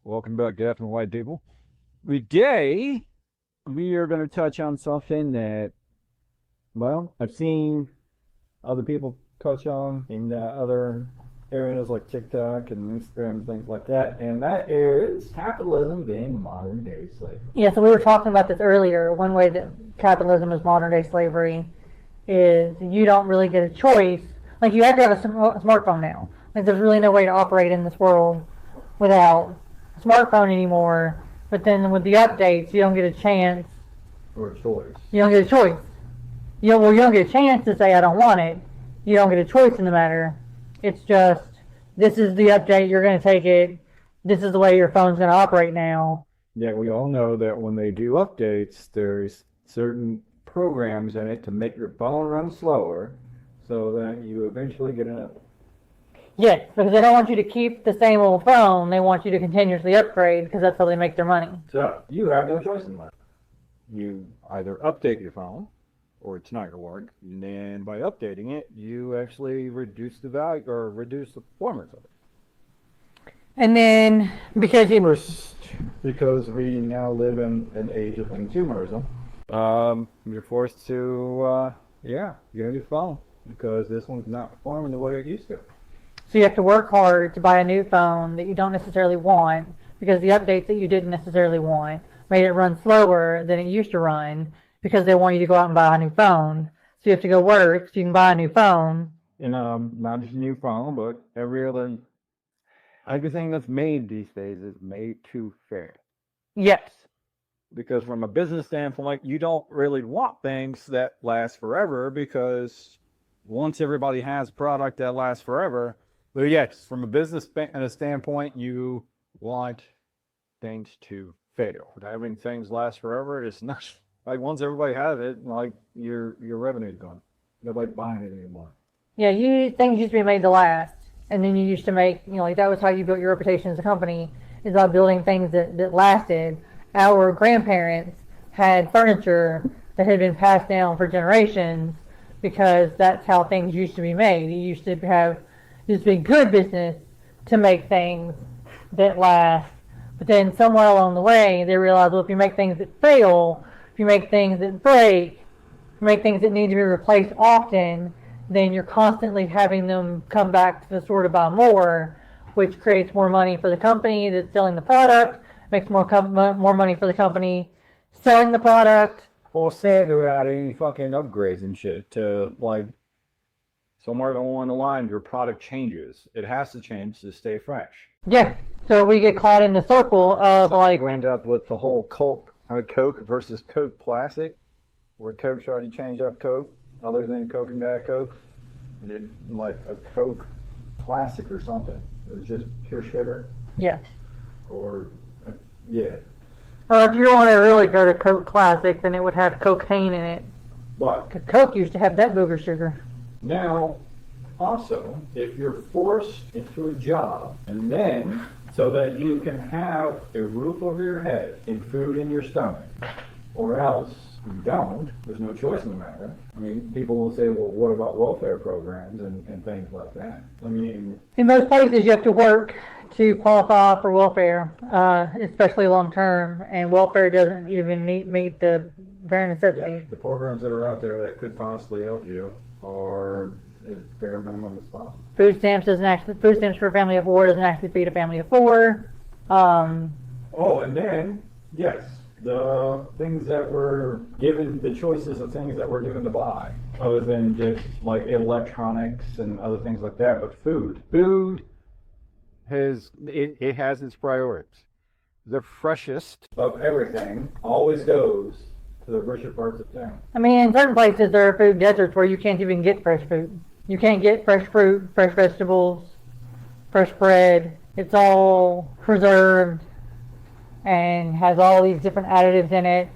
Welcome back, deaf and white people. Today, we are going to touch on something that, well, I've seen other people touch on in other areas like TikTok and Instagram and things like that, and that is capitalism being modern day slavery. Yeah, so we were talking about this earlier. One way that capitalism is modern day slavery is you don't really get a choice. Like, you have to have a smartphone now. Like, there's really no way to operate in this world without a smartphone anymore. But then with the updates, you don't get a chance. Or a choice. You don't get a choice. You don't get a chance to say, I don't want it. You don't get a choice in the matter. It's just, this is the update, you're going to take it. This is the way your phone's going to operate now. Yeah, we all know that when they do updates, there's certain programs in it to make your phone run slower so that you eventually get another. Yes, because they don't want you to keep the same old phone. They want you to continuously upgrade because that's how they make their money. So you have no choice in life. You either update your phone or it's not going to work. And then by updating it, you actually reduce the value or reduce the performance of it. And then because we now live in an age of consumerism, you're forced to, get a new phone because this one's not performing the way it used to. So you have to work hard to buy a new phone that you don't necessarily want because the updates that you didn't necessarily want made it run slower than it used to run because they want you to go out and buy a new phone. So you have to go work so you can buy a new phone. And not just a new phone, but everything that's made these days is made too fair. Yes. Because from a business standpoint, you don't really want things that last forever because once everybody has a product that lasts forever, but yes, from a business standpoint, you want things to fail. Having things last forever is not like once everybody has it, like your revenue's gone. Nobody's buying it anymore. Yeah, things used to be made to last, and then you used to make, like that was how you built your reputation as a company, is by building things that lasted. Our grandparents had furniture that had been passed down for generations because that's how things used to be made. You used to have this big good business to make things that last. But then somewhere along the way, they realized, well, if you make things that fail, if you make things that break, if you make things that need to be replaced often, then you're constantly having them come back to the store to buy more, which creates more money for the company that's selling the product, makes more money for the company selling the product. Well, say they're adding fucking upgrades and shit to, like, somewhere along the line, your product changes. It has to change to stay fresh. Yeah, so we get caught in the circle of, like... We end up with the whole Coke versus Coke Classic, where Coke tried to change up Coke, other than Coke and Diet Coke. And did, like, a Coke Classic or something. It was just pure sugar. Yeah. Or, yeah. Or if you want to really go to Coke Classic, then it would have cocaine in it. But Because Coke used to have that booger sugar. now, also, if you're forced into a job, and then so that you can have a roof over your head and food in your stomach, or else you don't, there's no choice in the matter. I mean, people will say, well, what about welfare programs and things like that? I mean, In most places, you have to work to qualify for welfare, especially long term, and welfare doesn't even meet the bare necessities. the programs that are out there that could possibly help you are as bare minimum as possible. Food stamps for a family of four doesn't actually feed a family of four. Oh, and then, yes, the things that were given, the choices of things that were given to buy, other than just like electronics and other things like that, but food. Food has its priorities. The freshest of everything always goes to the richer parts of town. I mean, in certain places there are food deserts where you can't even get fresh food. You can't get fresh fruit, fresh vegetables, fresh bread. It's all preserved and has all these different additives in it.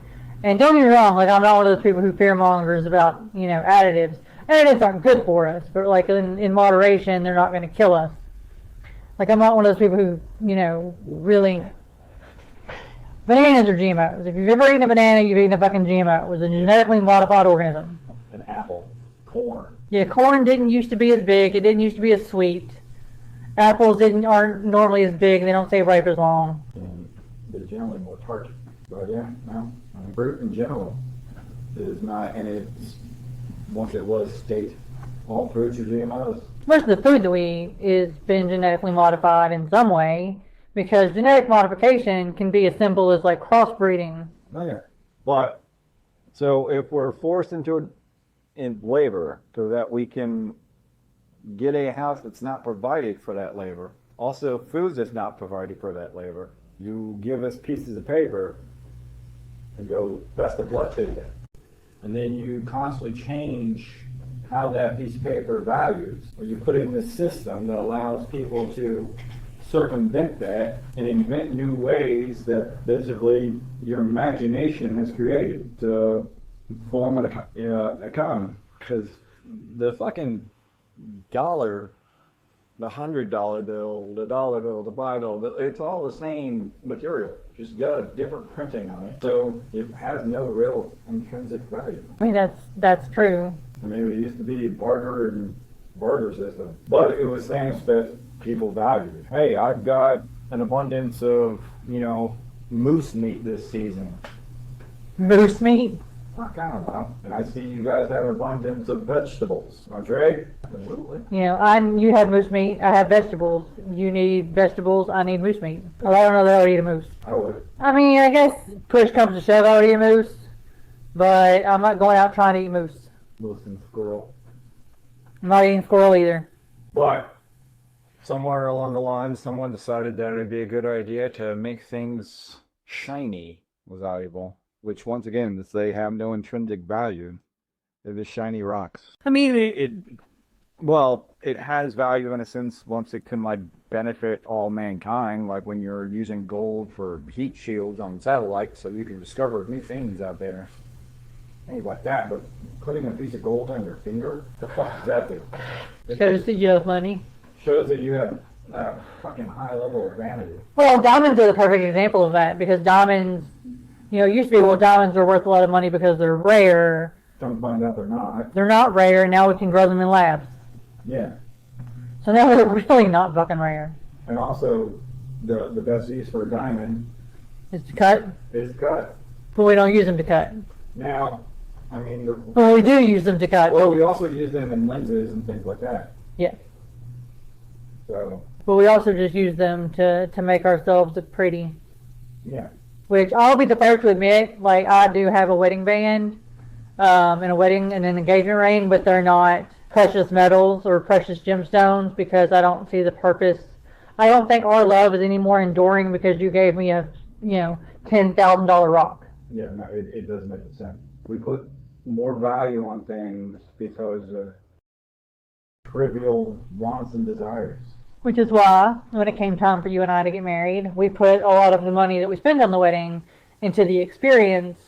And don't get me wrong, like I'm not one of those people who fear mongers about, additives. Additives aren't good for us, but like in moderation, they're not going to kill us. Like I'm not one of those people who, really... Bananas are GMOs. If you've ever eaten a banana, you've eaten a fucking GMO. It was a genetically modified organism. An apple, corn. Yeah, corn didn't used to be as big. It didn't used to be as sweet. Apples aren't normally as big. They don't stay ripe as long. Yeah. they're generally more targeted. But yeah, no, fruit in general is not, and it's, once it was state, all fruits are GMOs. Most of the food that we eat is been genetically modified in some way, because genetic modification can be as simple as like crossbreeding. Okay. But, so if we're forced into in labor so that we can get a house that's not provided for that labor, also food that's not provided for that labor, you give us pieces of paper and go, that's the blood to you. And then you constantly change how that piece of paper values, or you put it in a system that allows people to circumvent that and invent new ways that basically your imagination has created to form an economy. Because the fucking dollar, the $100 bill, the dollar bill, the $5 bill, it's all the same material, just got a different printing on it. So it has no real intrinsic value. I mean, that's true. I mean, it used to be barter system, but it was things that people valued. Hey, I've got an abundance of, moose meat this season. Moose meat? Fuck, I don't know. And I see you guys have an abundance of vegetables. Want to trade? Absolutely. You have moose meat, I have vegetables. You need vegetables, I need moose meat. Well, I don't know that I would eat a moose. I would. I mean, I guess push comes to shove, I would eat a moose, but I'm not going out trying to eat moose. Moose and squirrel. I'm not eating squirrel either. But somewhere along the line, someone decided that it would be a good idea to make things shiny was valuable. Which, once again, they have no intrinsic value. They're just shiny rocks. I mean, it has value in a sense once it can, benefit all mankind, like when you're using gold for heat shields on satellites so you can discover new things out there. Ain't like that, but putting a piece of gold on your finger, the fuck does that do? Shows that you have money. Shows that you have a fucking high level of vanity. Well, diamonds are the perfect example of that, because diamonds, it used to be, diamonds are worth a lot of money because they're rare. Don't find out they're not. They're not rare, now we can grow them in labs. Yeah. So now they're really not fucking rare. And also, the best use for a diamond Is to cut, is cut. but we don't use them to cut. Now, I mean, Well, we do use them to cut. well, we also use them in lenses and things like that. Yeah. So, But we also just use them to make ourselves look pretty. yeah. Which I'll be the first to admit, I do have a wedding band, and a wedding and an engagement ring, but they're not precious metals or precious gemstones because I don't see the purpose. I don't think our love is any more enduring because you gave me a, $10,000 rock. Yeah, no, it does make sense. We put more value on things because of trivial wants and desires. Which is why, when it came time for you and I to get married, we put a lot of the money that we spend on the wedding into the experience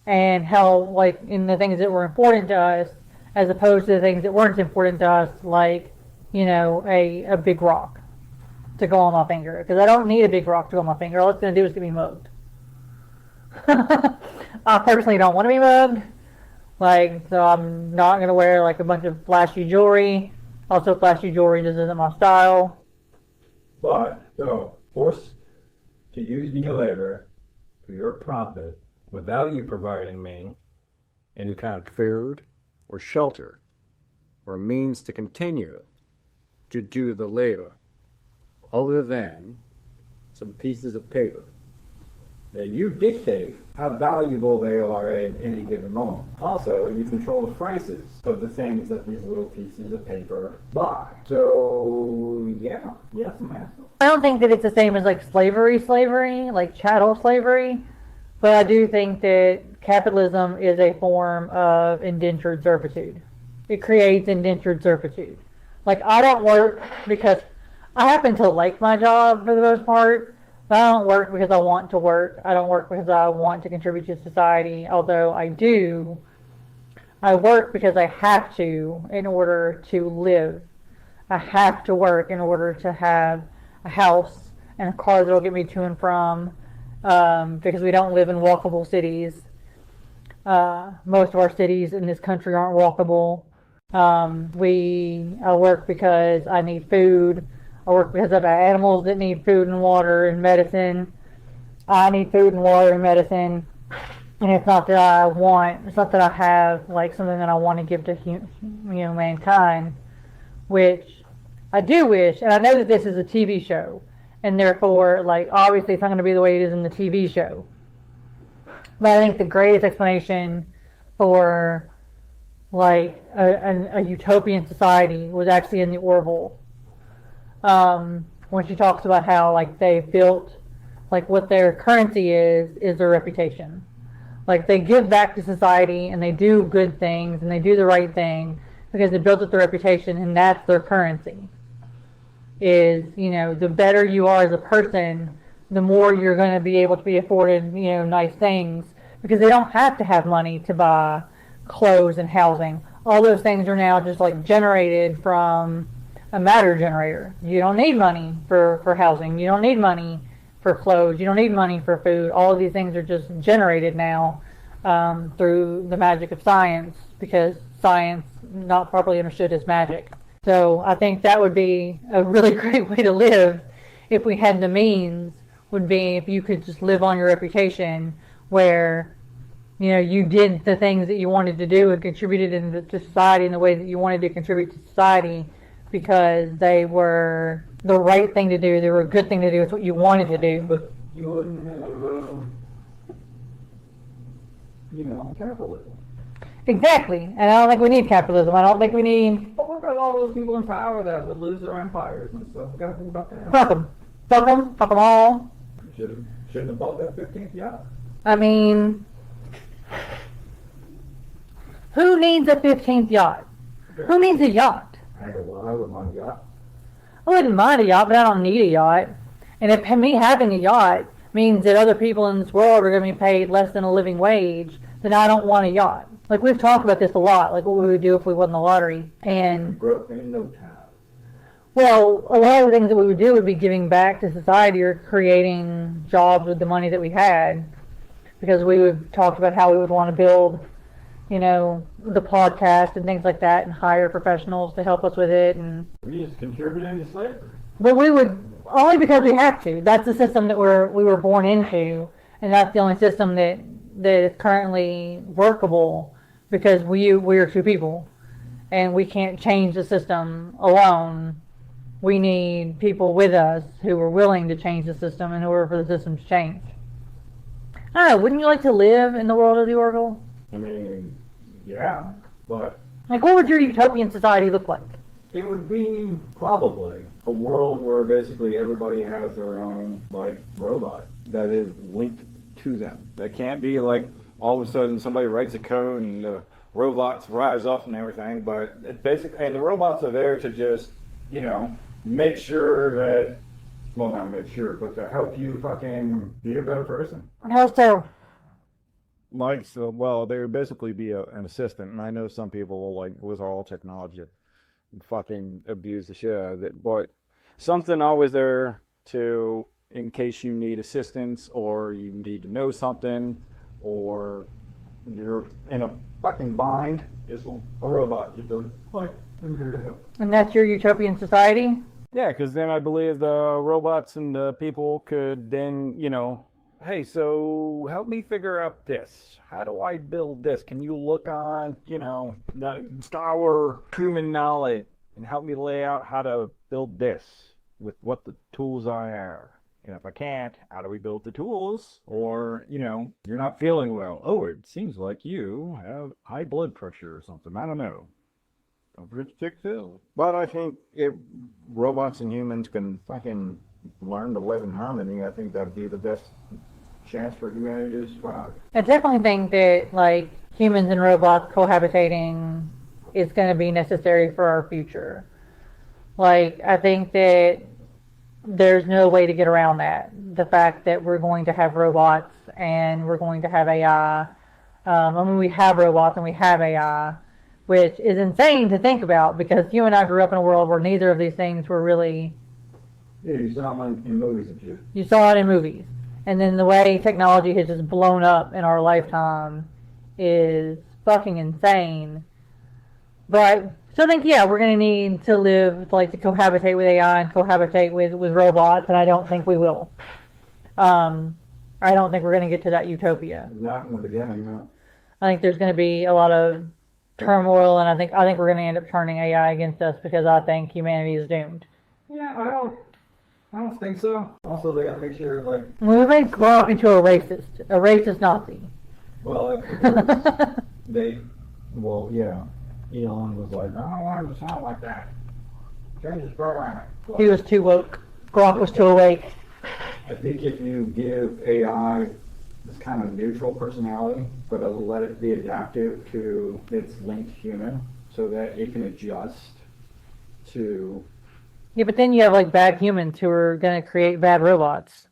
and how, in the things that were important to us, as opposed to the things that weren't important to us, a big rock to go on my finger. Because I don't need a big rock to go on my finger. All it's going to do is get me mugged. I personally don't want to be mugged. So I'm not going to wear, a bunch of flashy jewelry. Also, flashy jewelry just isn't my style. But, so, forced to use the labor for your profit without you providing me any kind of food or shelter or means to continue to do the labor other than some pieces of paper that you dictate how valuable they are at any given moment. Also, you control the prices of the things that these little pieces of paper buy. So, yeah, yes, man. I don't think that it's the same as slavery, chattel slavery, but I do think that capitalism is a form of indentured servitude. It creates indentured servitude. I don't work because I happen to like my job for the most part. I don't work because I want to work. I don't work because I want to contribute to society, although I do. I work because I have to in order to live. I have to work in order to have a house and a car that will get me to and from, because we don't live in walkable cities. Most of our cities in this country aren't walkable. I work because I need food. I work because I've got animals that need food and water and medicine. I need food and water and medicine, and it's not that I have like something that I want to give to mankind, which I do wish, and I know that this is a TV show, and therefore, like, obviously it's not going to be the way it is in the TV show. But I think the greatest explanation for like a utopian society was actually in the Orville, when she talks about how like they built, like what their currency is their reputation. Like they give back to society and they do good things and they do the right thing because they built up their reputation, and that's their currency. Is, the better you are as a person, the more you're going to be able to be afforded, nice things, because they don't have to have money to buy clothes and housing. All those things are now just like generated from a matter generator. You don't need money for housing. You don't need money for clothes. You don't need money for food. All of these things are just generated now through the magic of science, because science, not properly understood, is magic. So I think that would be a really great way to live if we had the means, would be if you could just live on your reputation, where you did the things that you wanted to do and contributed to society in the way that you wanted to contribute to society, because they were the right thing to do, they were a good thing to do, it's what you wanted to do. But you wouldn't have, capitalism. Exactly, and I don't think we need capitalism. I don't think we need... But look at all those people in power that would lose their empires and stuff. Gotta think about that. Fuck them. Fuck them all. Shouldn't have bought that 15th yacht. I mean, who needs a 15th yacht? Who needs a yacht? I would mind a yacht. I wouldn't mind a yacht, but I don't need a yacht. And if me having a yacht means that other people in this world are going to be paid less than a living wage, then I don't want a yacht. Like, we've talked about this a lot, like what we would do if we won the lottery. And broke in no time. Well, a lot of the things that we would do would be giving back to society or creating jobs with the money that we had, because we would talk about how we would want to build, the podcast and things like that, and hire professionals to help us with it. And we just contributed to slavery. But we would, only because we have to. That's the system that we were born into, and that's the only system that is currently workable, because we are two people, and we can't change the system alone. We need people with us who are willing to change the system in order for the system to change. I don't know, wouldn't you like to live in the world of the Oracle? I mean, yeah, but... Like, what would your utopian society look like? It would be probably a world where basically everybody has their own, robot that is linked to them. That can't be all of a sudden somebody writes a code and the robots rise up and everything, but it's basically, and the robots are there to just, make sure that, well, not make sure, but to help you fucking be a better person. How so? They would basically be an assistant, and I know some people will, with all technology, fucking abuse the shit out of it, but something always there to, in case you need assistance, or you need to know something, or you're in a fucking bind, is a robot. You're doing, I'm here to help. And that's your utopian society? Yeah, because then I believe the robots and the people could then, hey, so help me figure out this. How do I build this? Can you look on, our human knowledge and help me lay out how to build this with what the tools I have? And if I can't, how do we build the tools? Or, you're not feeling well. Oh, it seems like you have high blood pressure or something. I don't know. Don't forget to take pills. But I think if robots and humans can fucking learn to live in harmony, I think that'd be the best chance for humanity to survive. I definitely think that, humans and robots cohabitating is going to be necessary for our future. I think that there's no way to get around that. The fact that we're going to have robots and we're going to have AI. We have robots and we have AI, which is insane to think about, because you and I grew up in a world where neither of these things were really... Yeah, you saw them in movies and shit. You saw it in movies. And then the way technology has just blown up in our lifetime is fucking insane. But so I think, we're going to need to live, to cohabitate with AI and cohabitate with robots, and I don't think we will. I don't think we're going to get to that utopia. Not in the beginning, no. I think there's going to be a lot of turmoil, and I think we're going to end up turning AI against us because I think humanity is doomed. Yeah, I don't think so. Also, they gotta make sure, like, We made Gronk into a racist Nazi. well, yeah, Elon was like, I don't want him to sound like that. Change his programming. He was too woke. Gronk was too awake. I think if you give AI this kind of neutral personality, but let it be adaptive to its linked human, so that it can adjust to. Yeah, but then you have like bad humans who are going to create bad robots.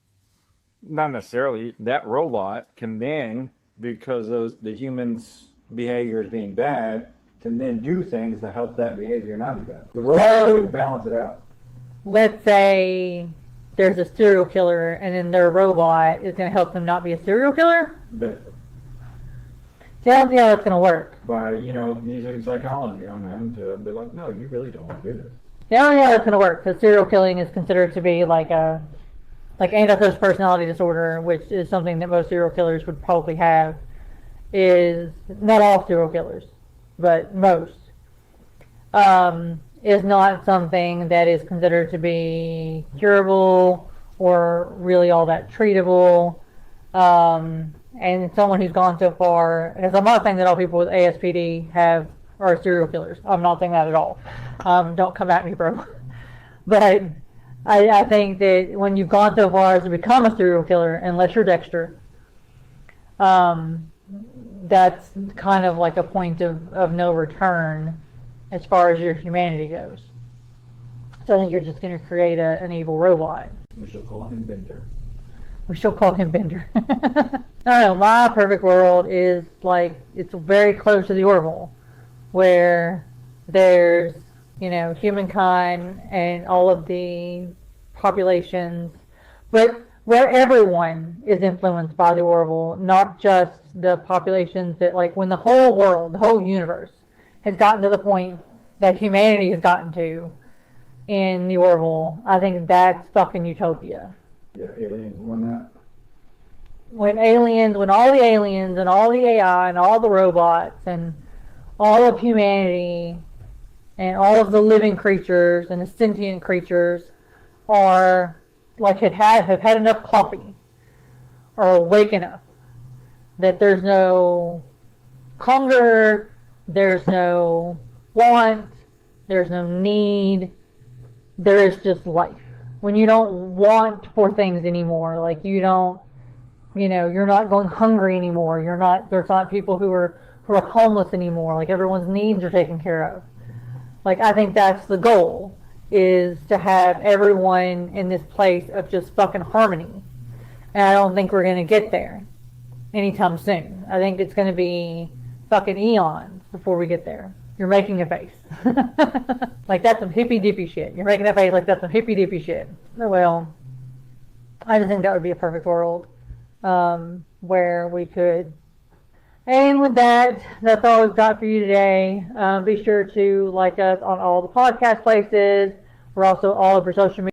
Not necessarily. That robot can then, because the human's behavior is being bad, can then do things to help that behavior not be bad. The robot will balance it out. Let's say there's a serial killer, and then their robot is going to help them not be a serial killer. But See, I don't see how that's going to work. by, using psychology on them to be like, no, you really don't do this. See, I don't see how that's going to work because serial killing is considered to be like antisocial personality disorder, which is something that most serial killers would probably have. Is not all serial killers, but most. Is not something that is considered to be curable or really all that treatable. And someone who's gone so far, because I'm not saying that all people with ASPD are serial killers. I'm not saying that at all. Don't come at me, bro. But I think that when you've gone so far as to become a serial killer, unless you're Dexter, that's kind of like a point of no return as far as your humanity goes. So I think you're just going to create an evil robot. We shall call him Bender. We shall call him Bender. I don't know, my perfect world is like, it's very close to the Orville, where there's, humankind and all of the populations, but where everyone is influenced by the Orville, not just the populations that, like, when the whole world, the whole universe, has gotten to the point that humanity has gotten to in the Orville, I think that's fucking utopia. Yeah, aliens won that. When all the aliens and all the AI and all the robots and all of humanity and all of the living creatures and the sentient creatures are like have had enough coffee or awake enough that there's no hunger, there's no want, there's no need, there is just life. When you don't want for things anymore, like you don't, you're not going hungry anymore. There's not people who are homeless anymore. Like everyone's needs are taken care of. Like I think that's the goal, is to have everyone in this place of just fucking harmony. And I don't think we're going to get there anytime soon. I think it's going to be fucking eons before we get there. You're making a face. Like that's some hippy dippy shit. You're making a face like that's some hippy dippy shit. Well, I just think that would be a perfect world where we could. And with that, that's all we've got for you today. Be sure to like us on all the podcast places. We're also all over social media.